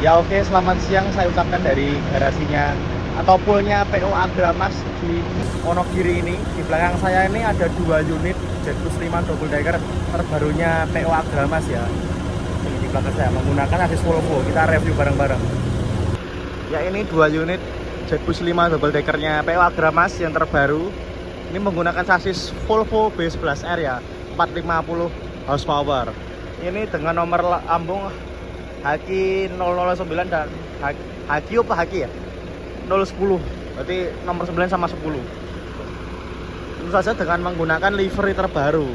Ya oke, selamat siang saya ucapkan dari garasinya atau poolnya PO Agramas di Wonogiri ini. Di belakang saya ini ada 2 unit Jetbus 5 double decker terbarunya PO Agramas ya. Ini di belakang saya menggunakan chassis Volvo. Kita review bareng-bareng. Ya ini 2 unit Jetbus 5 double deckernya PO Agramas yang terbaru. Ini menggunakan chassis Volvo B11R ya, 450 horsepower. Ini dengan nomor lambung Haki 009 dan Haki apa Haki ya? 010. Berarti nomor 9 sama 10. Tentu saja dengan menggunakan livery terbaru.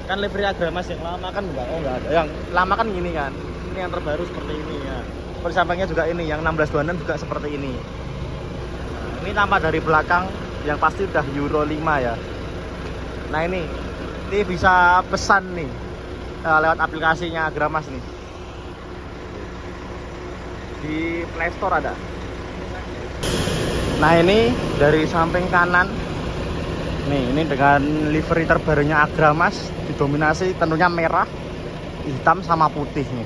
Kan livery Agramas yang lama kan enggak ada. Yang lama kan gini kan. Ini yang terbaru seperti ini ya. Seperti sampingnya juga ini yang 1626 juga seperti ini. Nah, ini tampak dari belakang yang pasti udah Euro 5 ya. Nah ini bisa pesan nih lewat aplikasinya Agramas nih. Di Play Store ada. Nah ini dari samping kanan nih, ini dengan livery terbarunya Agramas, didominasi tentunya merah, hitam sama putih nih.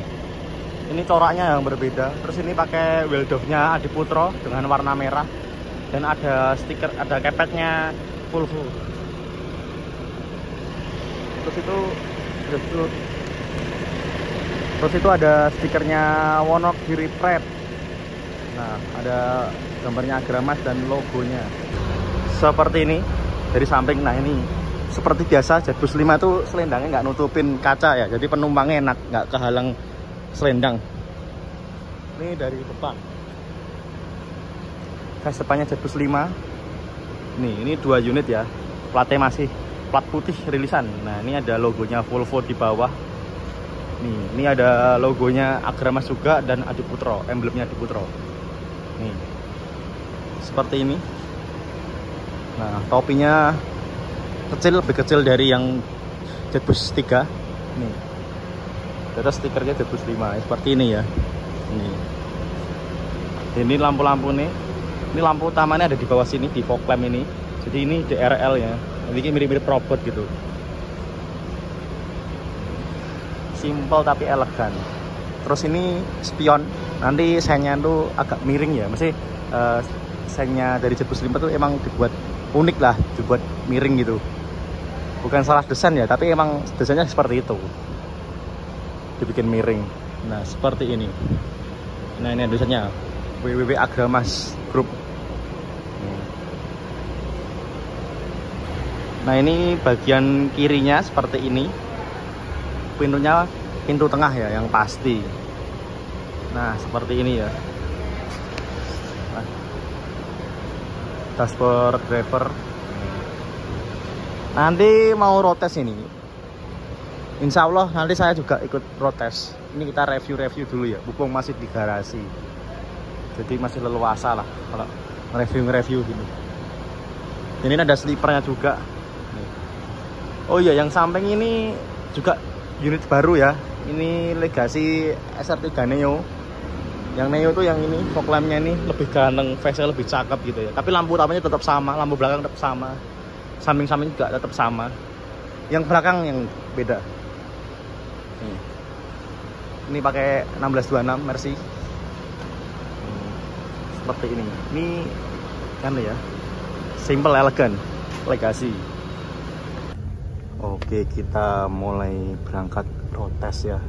Ini coraknya yang berbeda. Terus ini pakai wheel doff-nya Adiputro dengan warna merah dan ada stiker, ada kepetnya Volvo. Terus itu ada stikernya Wonogiri Pride. Nah, ada gambarnya Agramas dan logonya. Seperti ini dari samping. Nah, ini seperti biasa Jetbus 5 itu selendangnya nggak nutupin kaca ya. Jadi penumpangnya enak, nggak kehalang selendang. Ini dari depan. Gas depannya Jetbus 5. Nih, ini 2 unit ya. Platnya masih plat putih rilisan. Nah, ini ada logonya Volvo di bawah. Nih, ini ada logonya Agramas juga dan Adiputro, emblemnya Adiputro. Nih, seperti ini. Nah, topinya kecil, lebih kecil dari yang Jetbus 3. Nih, terus stikernya Jetbus 5 seperti ini ya. Ini lampu-lampu nih. Ini lampu utamanya ada di bawah sini di fog lamp ini. Jadi ini DRL ya. Jadi mirip-mirip robot gitu. Simple tapi elegan. Terus ini spion. Nanti senya tuh agak miring ya. Mesti senya dari Jetbus 5 tuh emang dibuat unik lah, dibuat miring gitu. Bukan salah desain ya, tapi emang desainnya seperti itu. Dibikin miring. Nah, seperti ini. Nah, ini desainnya WWW Agramas Group. Nah, ini bagian kirinya seperti ini. Pintunya pintu tengah ya yang pasti. Nah, seperti ini ya. Nah, dashboard driver. Nanti mau road test ini. Insya Allah nanti saya juga ikut road test. Ini kita review dulu ya. Mumpung masih di garasi. Jadi masih leluasa lah kalau review gini. Ini ada slipernya juga. Oh iya, yang samping ini juga unit baru ya. Ini Legacy SR3 Neo. Yang Neo tuh yang ini fog lampnya ini lebih ganteng, face-nya lebih cakep gitu ya. Tapi lampu utamanya tetap sama, lampu belakang tetap sama, samping-samping juga tetap sama. Yang belakang yang beda. Ini pakai 1626 Mercy. Seperti ini. Ini kan ya, simple elegan, Legacy. Oke, kita mulai berangkat road test ya.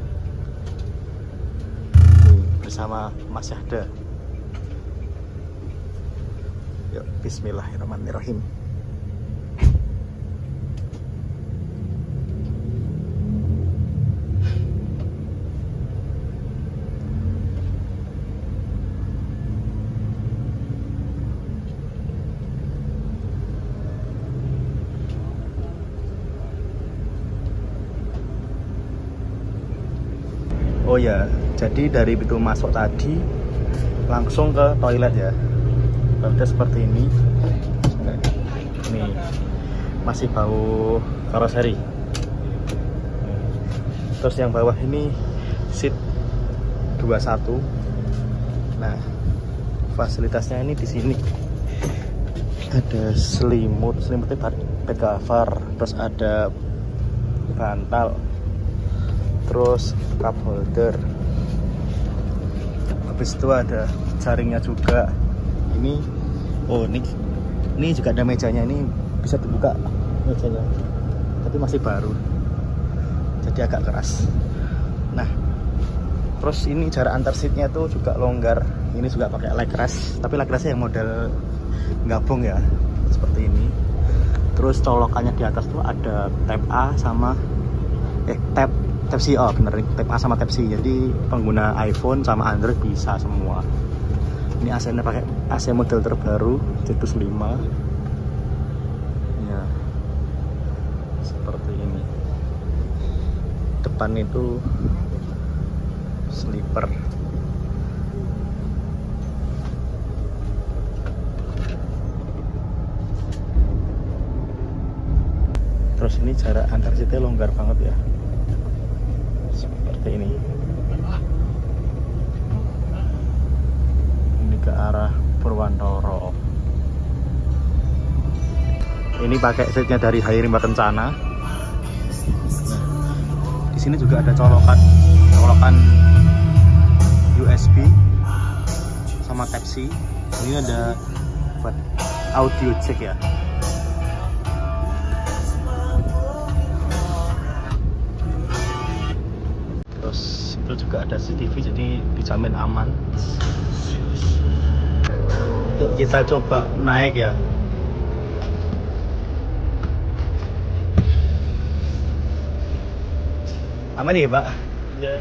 Ini bersama Mas Yahda. Yuk, bismillahirrahmanirrahim. Oh ya, jadi dari pintu masuk tadi langsung ke toilet ya. Toiletnya seperti ini. Nih, masih bau karoseri. Terus yang bawah ini seat 21. Nah, fasilitasnya ini di sini. Ada selimutnya bed cover, terus ada bantal, terus cup holder. habis itu ada jaringnya juga. Ini ini juga ada mejanya, ini bisa dibuka mejanya, tapi masih baru jadi agak keras. Nah terus ini jarak antar seatnya tuh juga longgar. Ini juga pakai leg rest, tapi leg restnya yang model gabung ya, seperti ini. Terus colokannya di atas tuh ada Type A sama Type C, oh bener nih, Type A sama Type C. Jadi pengguna iPhone sama Android bisa semua. Ini AC-nya pakai AC model terbaru Zetus 5 ya, seperti ini. Depan itu sleeper. Terus ini jarak antar seatnya longgar banget ya, seperti ini. Ini ke arah Purwantoro. Ini pakai seatnya dari Hairima Kencana. Di sini juga ada colokan USB sama Type C. Ini ada buat audio jack ya. Terus itu juga ada CCTV, jadi dijamin aman. Yuk kita coba naik ya. Aman ya Pak? Ya.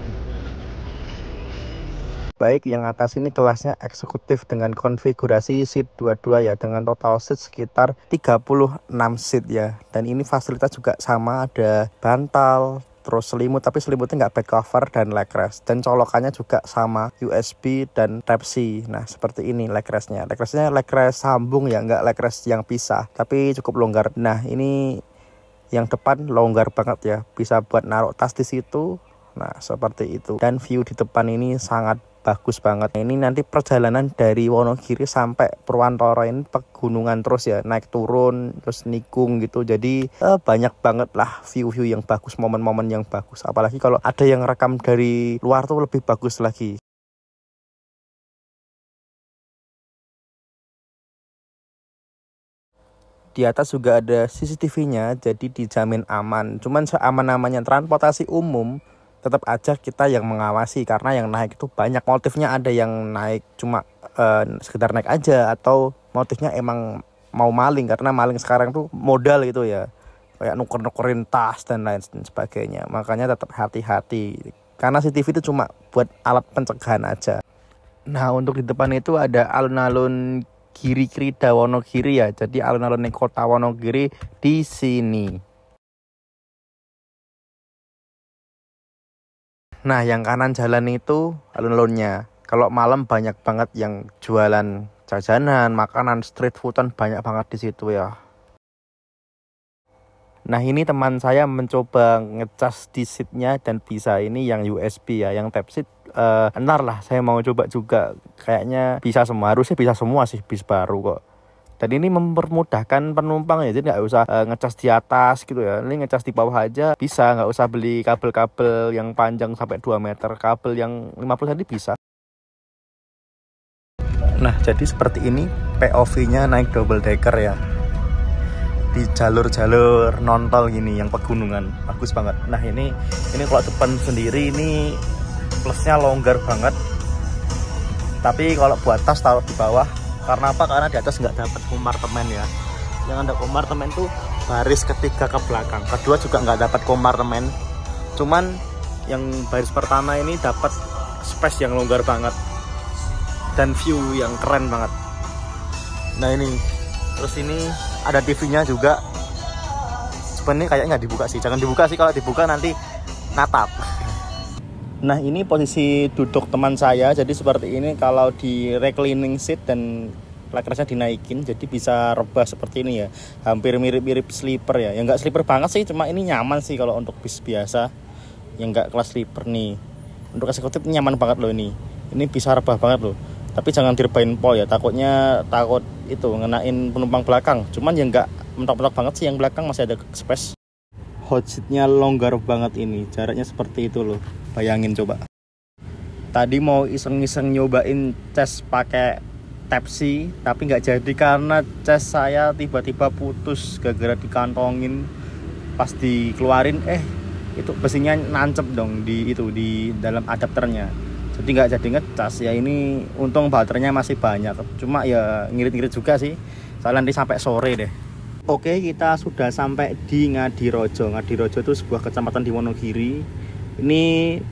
Baik, yang atas ini kelasnya eksekutif dengan konfigurasi seat 22 ya, dengan total seat sekitar 36 seat ya. Dan ini fasilitas juga sama, ada bantal, terus selimut, tapi selimutnya nggak back cover dan leg rest. Dan colokannya juga sama, USB dan Type C. Nah seperti ini leg restnya. Leg restnya leg rest sambung ya, nggak leg rest yang pisah, tapi cukup longgar. Nah ini yang depan longgar banget ya, bisa buat naruh tas di situ. Nah seperti itu. Dan view di depan ini sangat bagus banget. Ini nanti perjalanan dari Wonogiri sampai Purwantoro ini pegunungan terus ya, naik turun terus nikung gitu. Jadi banyak banget lah view-view yang bagus, momen-momen yang bagus. Apalagi kalau ada yang rekam dari luar tuh lebih bagus lagi. Di atas juga ada CCTV-nya, jadi dijamin aman. Cuman seaman-amannya transportasi umum, tetap aja kita yang mengawasi, karena yang naik itu banyak. Motifnya ada yang naik cuma sekedar naik aja, atau motifnya emang mau maling, karena maling sekarang tuh modal gitu ya, kayak nuker-nukerin tas dan lain sebagainya. Makanya tetap hati-hati, karena CCTV itu cuma buat alat pencegahan aja. Nah untuk di depan itu ada alun-alun Giri Krida Wonogiri ya, jadi alun-alun kota Wonogiri di sini. Nah, yang kanan jalan itu alun-alunnya. Kalau malam banyak banget yang jualan jajanan, makanan, street foodan, banyak banget di situ ya. Nah, ini teman saya mencoba ngecas di seatnya dan bisa. Ini yang USB ya, yang Type C. Entar lah, saya mau coba juga. Kayaknya bisa semua, harusnya bisa semua sih bis baru kok. Dan ini mempermudahkan penumpang ya, jadi nggak usah ngecas di atas gitu ya. Ini ngecas di bawah aja bisa, nggak usah beli kabel-kabel yang panjang sampai 2 meter. Kabel yang 50 cm bisa. Nah, jadi seperti ini POV-nya naik double decker ya. Di jalur-jalur non-tol gini yang pegunungan. Bagus banget. Nah, ini kalau depan sendiri ini plusnya longgar banget. Tapi kalau buat tas taruh di bawah. Karena apa? Karena di atas nggak dapat kompartemen ya. Yang ada kompartemen tuh baris ketiga ke belakang. Kedua juga nggak dapat kompartemen. Cuman yang baris pertama ini dapat space yang longgar banget dan view yang keren banget. Nah ini, terus ini ada TV-nya juga. Sebenarnya kayaknya nggak dibuka sih. Jangan dibuka sih, kalau dibuka nanti natap. Nah ini posisi duduk teman saya, jadi seperti ini. Kalau di reclining seat dan leg restnya dinaikin, jadi bisa rebah seperti ini ya. Hampir mirip-mirip sleeper ya. Yang nggak sleeper banget sih, cuma ini nyaman sih kalau untuk bis biasa yang nggak kelas sleeper nih. Untuk eksekutif nyaman banget loh ini. Ini bisa rebah banget loh. Tapi jangan direbahin pol ya, takut itu ngenain penumpang belakang. Cuman yang nggak mentok-mentok banget sih, yang belakang masih ada space. Hot seatnya longgar banget ini, jaraknya seperti itu loh. Bayangin coba. Tadi mau iseng-iseng nyobain cas pakai Type-C, tapi nggak jadi karena cas saya tiba-tiba putus gara-gara dikantongin. Pas dikeluarin, itu besinya nancep dong di dalam adapternya. Jadi nggak jadi ngecas ya. Ini untung baterainya masih banyak. Cuma ya ngirit-ngirit juga sih. Soalnya nanti sampai sore deh. Oke, kita sudah sampai di Ngadirojo. Ngadirojo itu sebuah kecamatan di Wonogiri. Ini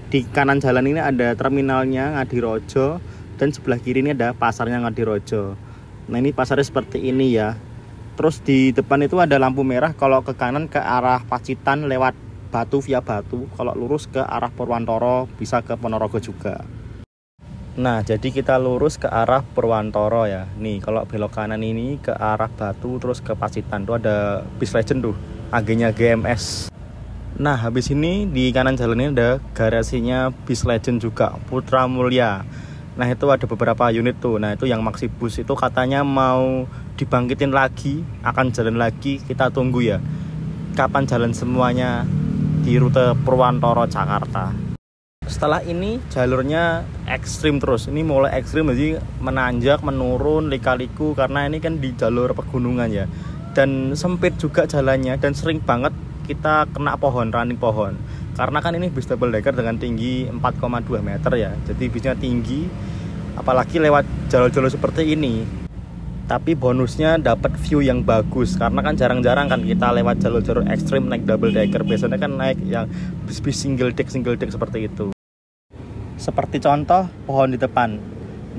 di kanan jalan ini ada terminalnya Ngadirojo, dan sebelah kiri ini ada pasarnya Ngadirojo. Nah, ini pasarnya seperti ini ya. Terus di depan itu ada lampu merah kalau ke kanan ke arah Pacitan lewat Batu via Batu. Kalau lurus ke arah Purwantoro bisa ke Ponorogo juga. Nah, jadi kita lurus ke arah Purwantoro ya. Nih, kalau belok kanan ini ke arah Batu terus ke Pacitan tuh ada bis Legend tuh, agennya GMS. Nah, habis ini di kanan jalan ini ada garasinya bis Legend juga, Putra Mulya. Nah, itu ada beberapa unit tuh. Nah, itu yang Maxibus itu katanya mau dibangkitin lagi, akan jalan lagi. Kita tunggu ya kapan jalan semuanya di rute Purwantoro Jakarta. Setelah ini jalurnya ekstrim terus. Ini mulai ekstrim, jadi menanjak, menurun, lika-liku karena ini kan di jalur pegunungan ya. Dan sempit juga jalannya dan sering banget kita kena pohon, running pohon. Karena kan ini bis double decker dengan tinggi 4,2 meter ya. Jadi bisnya tinggi, apalagi lewat jalur-jalur seperti ini. Tapi bonusnya dapat view yang bagus. Karena kan jarang-jarang kan kita lewat jalur-jalur ekstrim naik double decker. Biasanya kan naik yang bis-bis single deck seperti itu. Seperti contoh pohon di depan.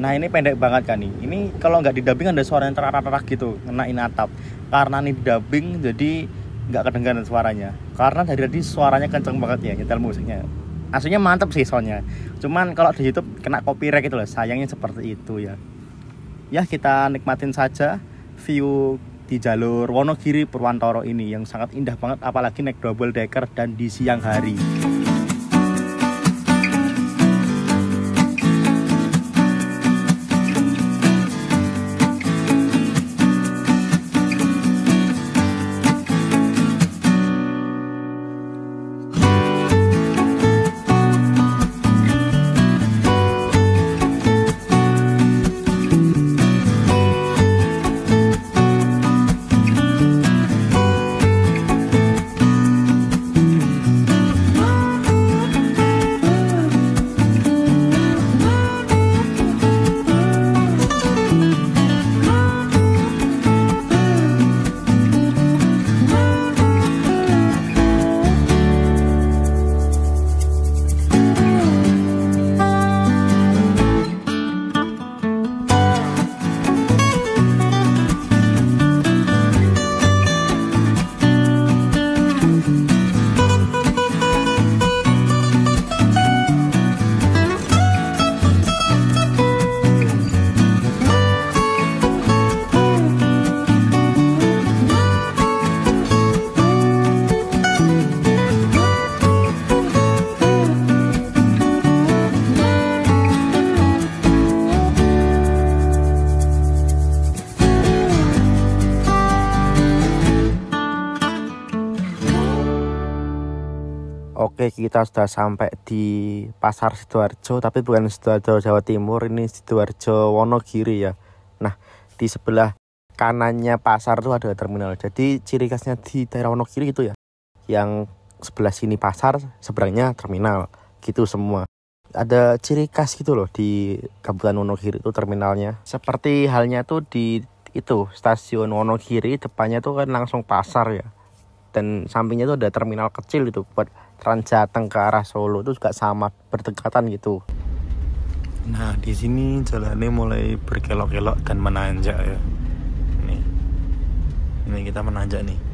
Nah, ini pendek banget kan nih. Ini kalau nggak didubbing ada suara yang terak-terak gitu, ngenain atap. Karena ini dubbing jadi nggak kedengaran suaranya. Karena dari tadi suaranya kenceng banget ya nyetel musiknya. Aslinya mantep sih soundnya. Cuman kalau di YouTube kena copyright gitu loh. Sayangnya seperti itu ya. Ya, kita nikmatin saja view di jalur Wonogiri Purwantoro ini yang sangat indah banget, apalagi naik double decker dan di siang hari. Oke, kita sudah sampai di Pasar Sidoarjo, tapi bukan Sidoarjo Jawa Timur, ini Sidoarjo Wonogiri ya. Nah, di sebelah kanannya pasar tuh ada terminal. Jadi ciri khasnya di daerah Wonogiri gitu ya. Yang sebelah sini pasar, seberangnya terminal, gitu semua. Ada ciri khas gitu loh di Kabupaten Wonogiri itu terminalnya. Seperti halnya tuh di itu stasiun Wonogiri, depannya tuh kan langsung pasar ya. Dan sampingnya tuh ada terminal kecil gitu buat Trans Jateng ke arah Solo, itu juga sama berdekatan gitu. Nah, di sini jalannya mulai berkelok-kelok dan menanjak ya. Ini kita menanjak nih.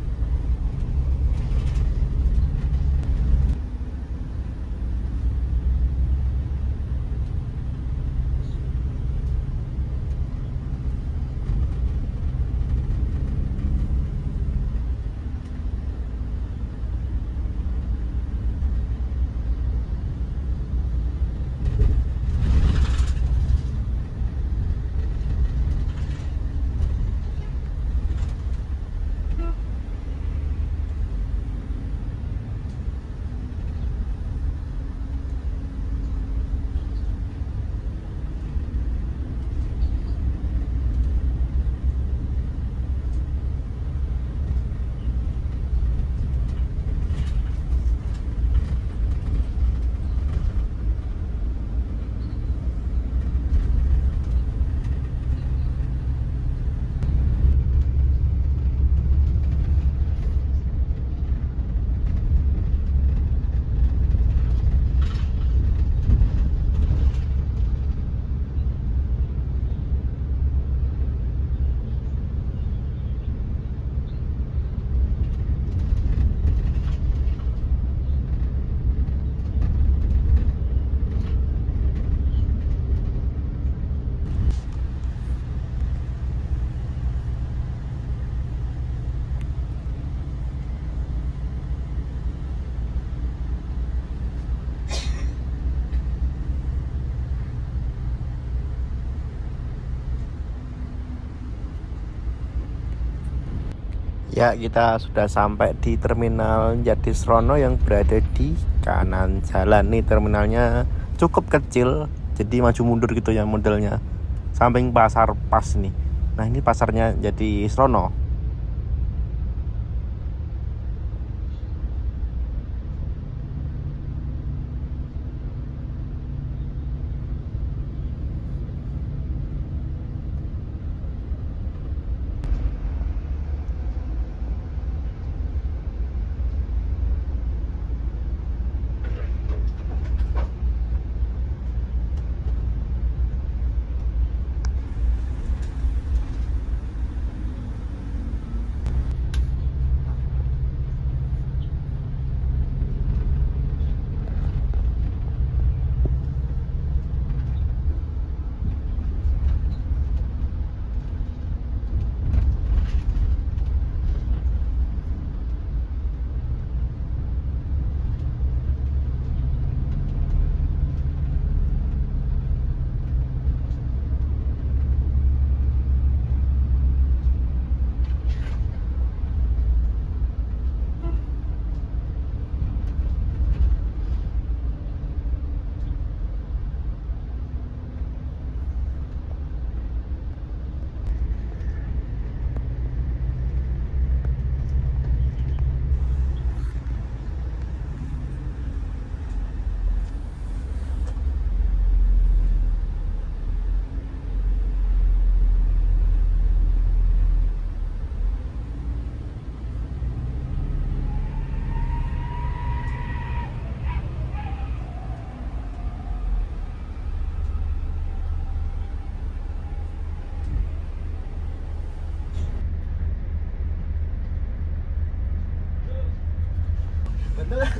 Ya, kita sudah sampai di terminal Jatisrono yang berada di kanan jalan. Nih terminalnya cukup kecil, jadi maju mundur gitu ya modelnya. Samping pasar pas nih. Nah, ini pasarnya Jatisrono.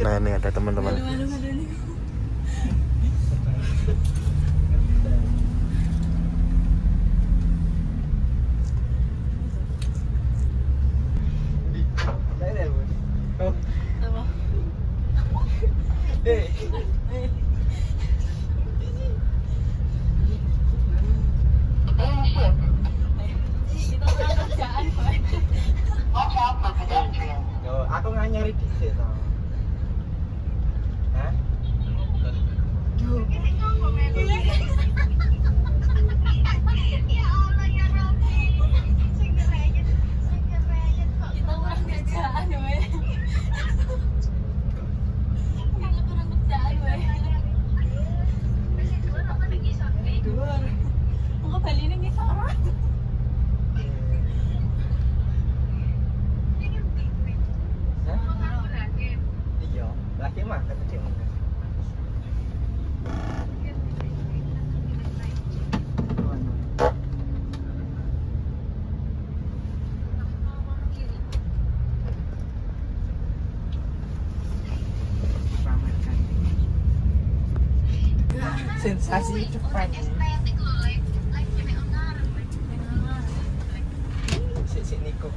Nah, ini ada teman-teman. Aku nggak nyari di situ. Hah? Lagi mah kecil. Sensasi cepat. Si Niko.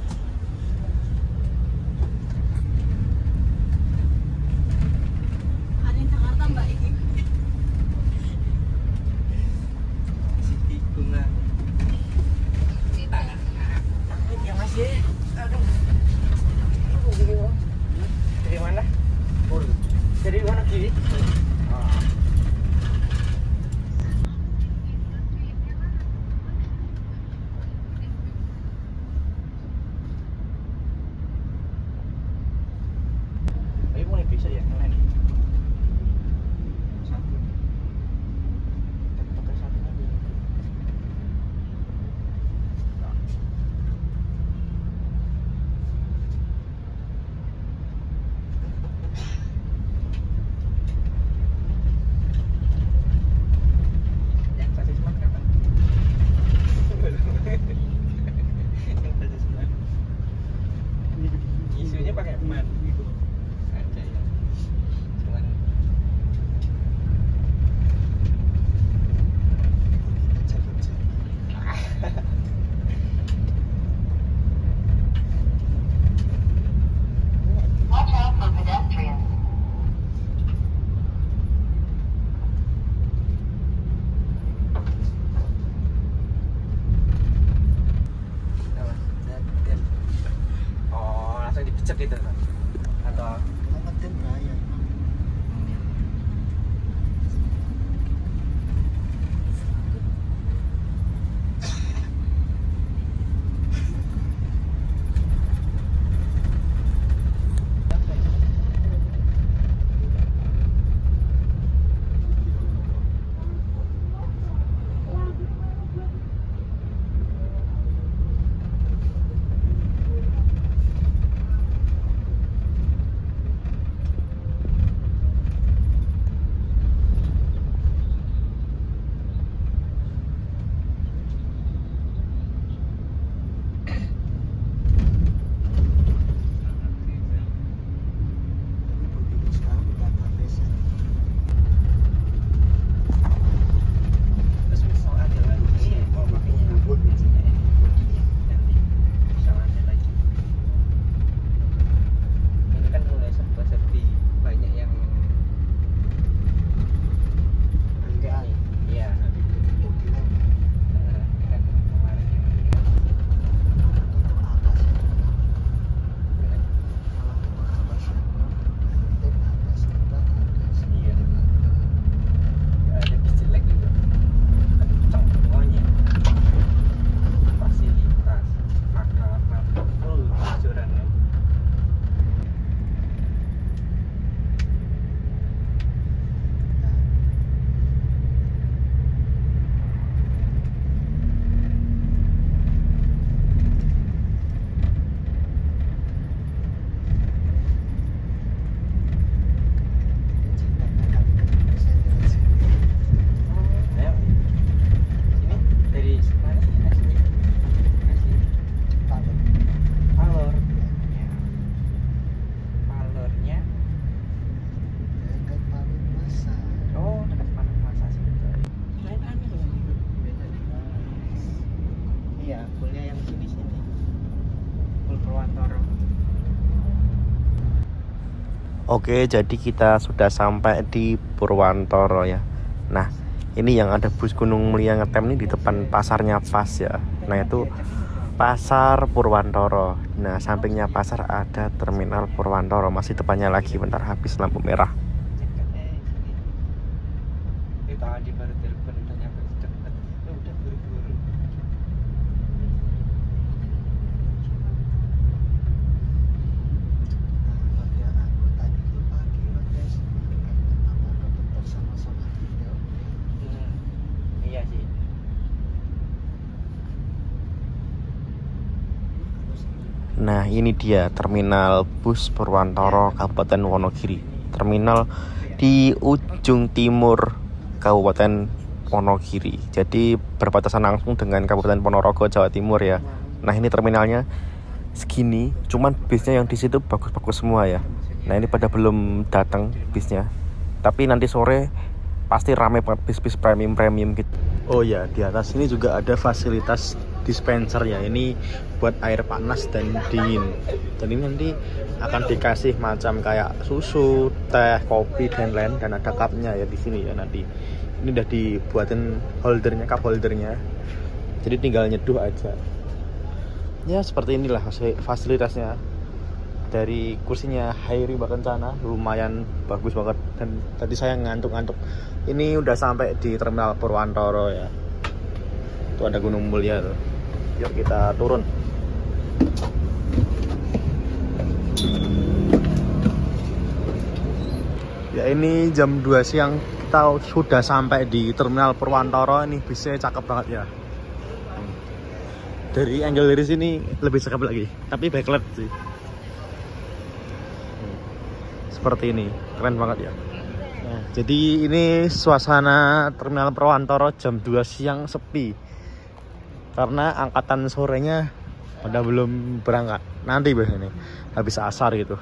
Dari mana? Dari mana kiri? Ayo mulai bisa ya yang lain. Satu. Pakai satu lagi. Isunya pakai emas gitu aja ya, cuman watch out for pedestrians. Oh macet itu kan? Atau Ngelewatin raya. terus misal ada lagi mau pakainya bodinya nanti misal ada lagi ini kan mulai serba-serbi banyak yang Enggak. iya kan kemarin yang iya ada bis jelek gitu kenceng semuanya fasilitas makanan full bocorannya. Ayo. Ini dari mana sih aslinya? Palor. Ya. Palornya. Oh, dekat Palu Masa sih betul. Lain aneh loh yang itu. Iya, fullnya yang sini-sini. Full Purwantoro. Oke, jadi kita sudah sampai di Purwantoro ya. Nah, ini yang ada bus Gunung Mulia ngetem nih di depan pasarnya Pas ya. Nah, itu Pasar Purwantoro. Nah, sampingnya pasar ada Terminal Purwantoro. Masih depannya lagi, bentar habis lampu merah. Ini tadi baru telepon udah nyampe cepet. Udah buru-buru. Iya sih. Nah, ini dia Terminal Bus Purwantoro Kabupaten Wonogiri. Terminal di ujung timur Kabupaten Wonogiri. Jadi berbatasan langsung dengan Kabupaten Ponorogo, Jawa Timur ya. Nah, ini terminalnya segini, cuman bisnya yang di situ bagus-bagus semua ya. Nah, ini pada belum datang bisnya. Tapi nanti sore pasti rame banget bis-bis premium gitu. Oh ya, di atas ini juga ada fasilitas dispenser ya. Ini buat air panas dan dingin. Dan ini nanti akan dikasih macam kayak susu, teh, kopi dan lain, dan ada cupnya ya di sini ya nanti. Ini udah dibuatin holdernya, cup holdernya. Jadi tinggal nyeduh aja. Ya seperti inilah fasilitasnya. Dari kursinya Hairi Kencana lumayan bagus banget, dan tadi saya ngantuk-ngantuk. Ini udah sampai di Terminal Purwantoro ya. Itu ada Gunung Mulia tuh. Yuk kita turun. Ya ini jam 2 siang kita sudah sampai di Terminal Purwantoro. Ini bisnya cakep banget ya. Dari angle dari sini lebih cakep lagi, tapi backlight sih. Seperti ini, keren banget ya. Nah, jadi ini suasana Terminal Purwantoro jam 2 siang sepi. Karena angkatan sorenya pada belum berangkat. Nanti biasanya habis asar gitu.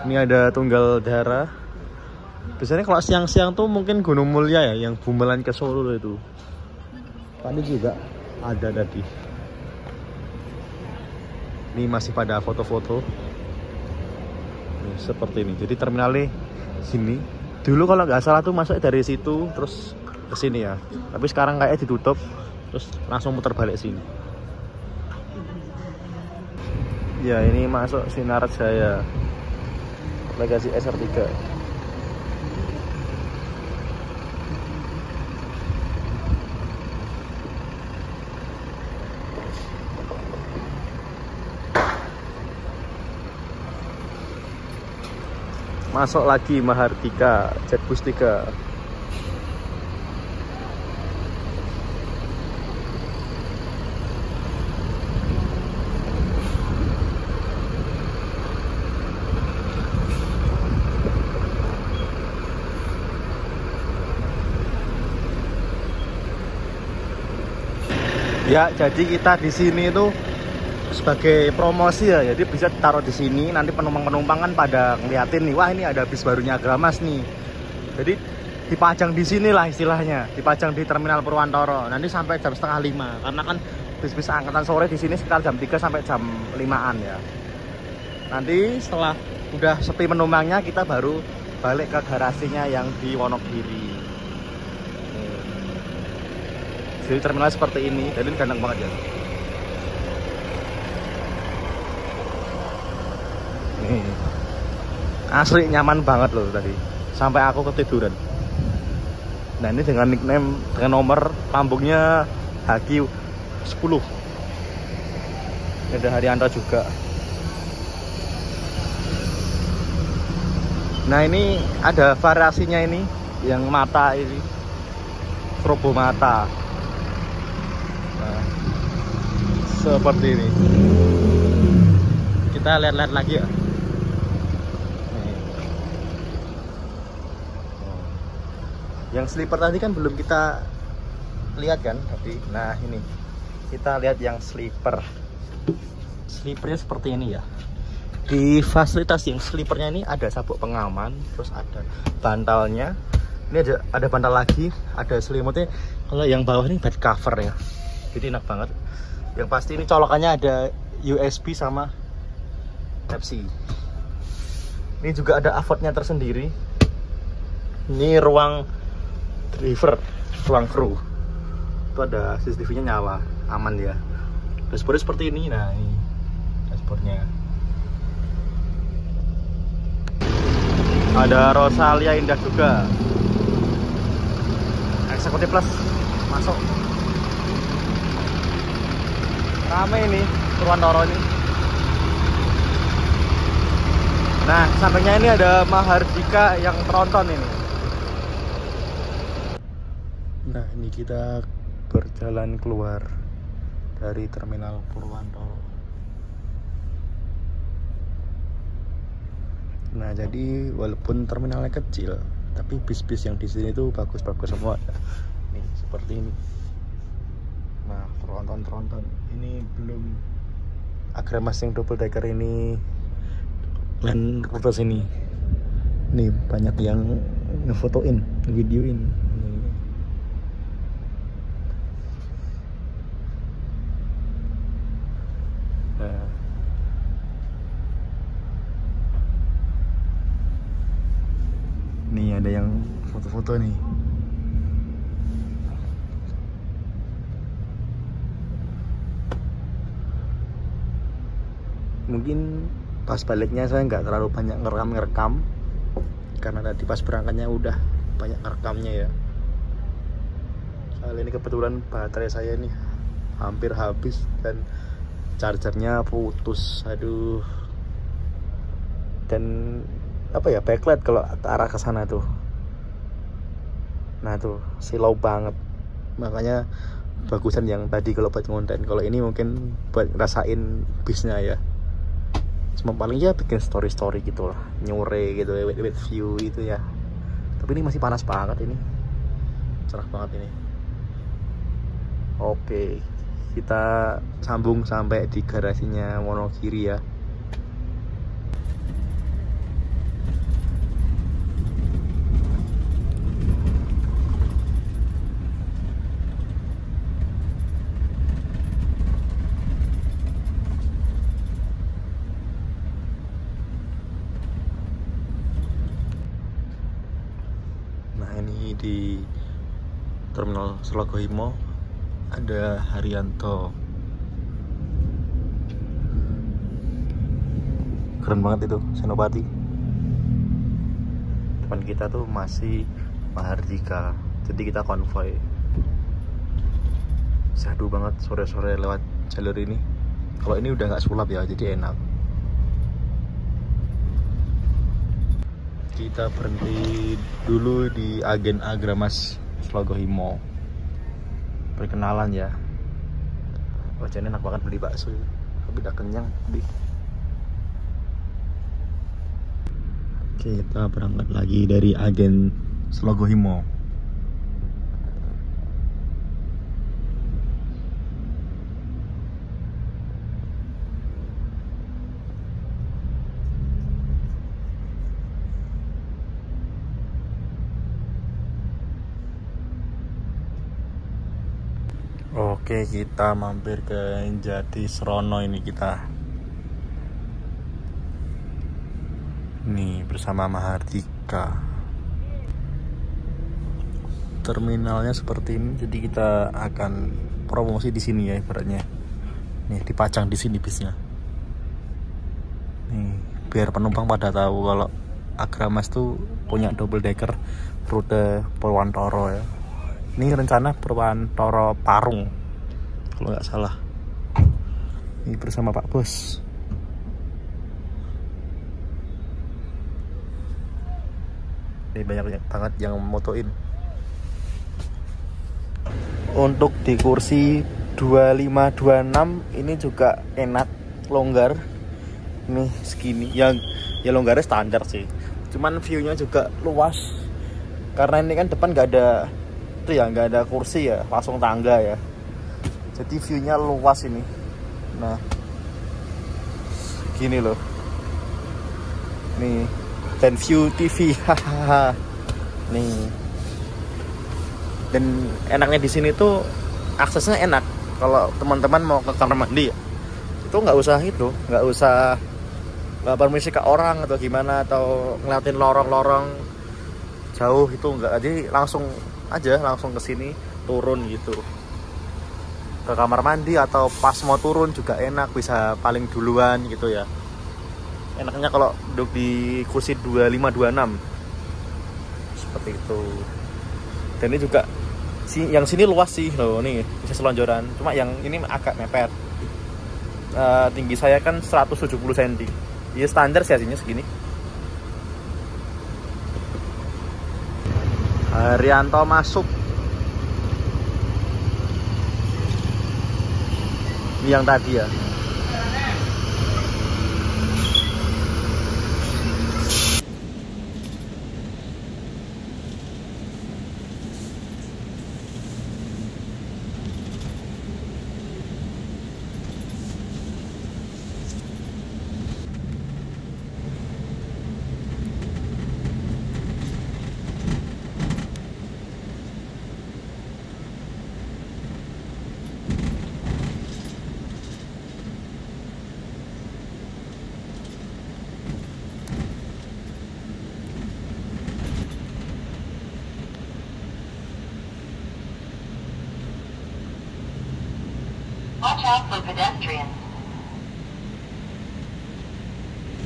Ini ada Tunggal Dara. Biasanya kalau siang-siang tuh mungkin Gunung Mulia ya, yang Bumelan ke Solo itu. Tadi juga ada tadi. Ini masih pada foto-foto. Seperti ini. Jadi terminalnya sini. Dulu kalau nggak salah tuh masuk dari situ terus ke sini ya. Tapi sekarang kayak ditutup terus langsung muter balik sini. Ya, ini masuk Sinar Jaya Legacy SR3. Masuk lagi Mahardika Jetbus 3. Ya, jadi kita di sini itu sebagai promosi ya, jadi bisa taruh di sini. Nanti penumpang-penumpang kan pada ngeliatin nih, wah ini ada bis barunya Agramas nih. Jadi dipajang di sini lah istilahnya, dipajang di Terminal Purwantoro. Nanti sampai jam 4:30, karena kan bis-bis angkatan sore di sini sekitar jam 3 sampai jam 5-an ya. Nanti setelah udah sepi penumpangnya, kita baru balik ke garasinya yang di Wonogiri. Jadi terminal seperti ini, jadi ganteng banget ya. Nih, asli nyaman banget loh tadi, sampai aku ketiduran. Nah ini dengan nickname, dengan nomor lambungnya HQ 10. Ada Haryanto juga. Nah ini ada variasinya ini, yang mata ini, strobo mata. Nah, seperti ini. Kita lihat-lihat lagi ya. Yang sleeper tadi kan belum kita lihat kan tadi. Nah ini kita lihat yang sleeper. Sleepernya seperti ini ya. Di fasilitas yang sleepernya ini ada sabuk pengaman, terus ada bantalnya. Ini ada bantal lagi, ada selimutnya. Kalau yang bawah ini bed cover ya. Jadi enak banget. Yang pasti ini colokannya ada USB sama Type-C. Ini juga ada avotnya tersendiri. Ini ruang driver, ruang kru. Itu ada CCTV-nya nyala, aman ya. Dashboard seperti ini. Nah ini dashboardnya. Ada Rosalia Indah juga. Eksekutif plus masuk. Rame ini Purwantoro ini. Nah sampingnya ini ada Mahardika yang tronton ini. Nah ini kita berjalan keluar dari Terminal Purwantoro. Nah jadi walaupun terminalnya kecil, tapi bis-bis yang di sini tuh bagus-bagus semua. Nih seperti ini. Nah tronton ini belum Agramas yang double decker ini, land rute sini. Nih banyak yang ngefotoin, videoin. Nah. Nih ada yang foto-foto nih. Mungkin pas baliknya saya nggak terlalu banyak ngerekam karena tadi pas berangkatnya udah banyak ngerekamnya ya. Soalnya ini kebetulan baterai saya ini hampir habis dan chargernya putus. Aduh. Dan apa ya, backlight kalau ke arah ke sana tuh. Nah tuh silau banget. Makanya bagusan yang tadi kalau buat konten. Kalau ini mungkin buat ngerasain bisnya ya. Cuma paling ya bikin story gitu lah, nyore gitu ya, with view gitu ya. Tapi ini masih panas banget ini, cerah banget ini. Oke, kita sambung sampai di garasinya Wonogiri ya. Di Terminal Sologohimo ada Haryanto. keren banget itu Senopati. Depan kita tuh masih Mahardika, jadi kita konvoy. Syahdu banget sore-sore lewat jalur ini. Kalau ini udah nggak sulap ya, jadi enak. Kita berhenti dulu di Agen Agramas Slogohimo. Perkenalan ya. Wah, jadi enak banget beli bakso. Tapi udah kenyang beli. Kita berangkat lagi dari Agen Slogohimo. Oke, kita mampir ke Jatisrono ini kita. Nih bersama Mahardika. Terminalnya seperti ini, jadi kita akan promosi di sini ya ibaratnya. Nih dipajang di sini bisnya. Nih biar penumpang pada tahu kalau Agramas tuh punya double decker rute Purwantoro ya. Ini rencana Purwantoro Parung kalau nggak salah. Ini bersama Pak Bos. Ini banyak banget yang motoin. Untuk di kursi 2526 ini juga enak, longgar. Ini segini, ya longgarnya standar sih. Cuman view-nya juga luas. Karena ini kan depan nggak ada itu ya, nggak ada kursi ya, langsung tangga ya. Jadi view-nya luas ini. Nah, gini loh. Nih, dan view TV. Hahaha. Nih. Dan enaknya di sini tuh aksesnya enak. Kalau teman-teman mau ke kamar mandi ya, itu nggak usah permisi ke orang atau gimana, atau ngeliatin lorong-lorong jauh itu nggak. Jadi langsung ke sini, turun gitu ke kamar mandi, atau pas mau turun juga enak, bisa paling duluan gitu ya. Enaknya kalau duduk di kursi 2526 seperti itu. Dan ini juga yang sini luas sih loh, nih bisa selonjoran. Cuma yang ini agak mepet. Tinggi saya kan 170 cm. Ya standar sih hasilnya segini. Haryanto masuk. Ini yang tadi ya.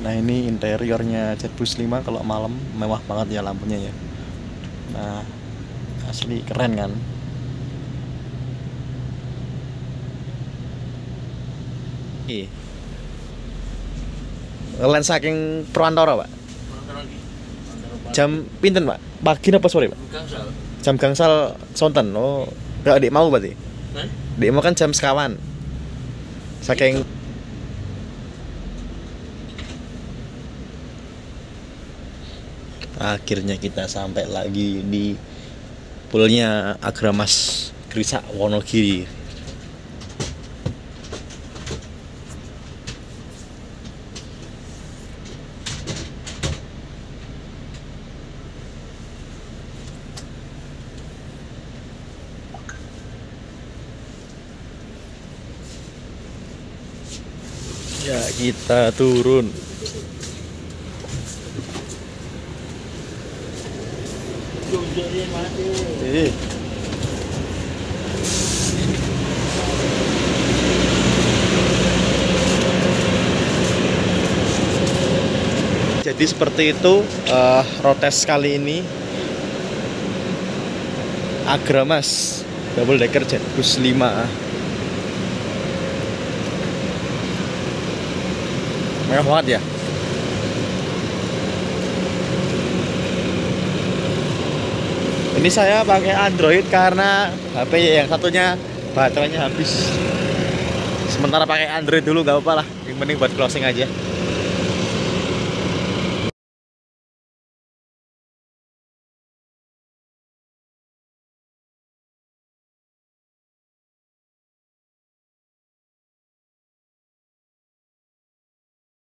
Nah ini interiornya Jetbus 5 kalau malam mewah banget ya lampunya ya. Nah asli keren kan. Ngelen saking Purwantoro Pak. Jam pinten Pak? Pagi apa sore Pak? Gangsal. Jam gangsal sonten. Oh, gak adik mau berarti? Adik mau kan jam sekawan. Saking akhirnya kita sampai lagi di poolnya Agramas Grisak Wonogiri. Ya kita turun. Jadi seperti itu road test kali ini. Agramas double decker Jetbus 5. Mewah banget ya. Ini saya pakai Android karena HP yang satunya baterainya habis. Sementara pakai Android dulu, gak apa-apa lah. Yang penting buat closing aja.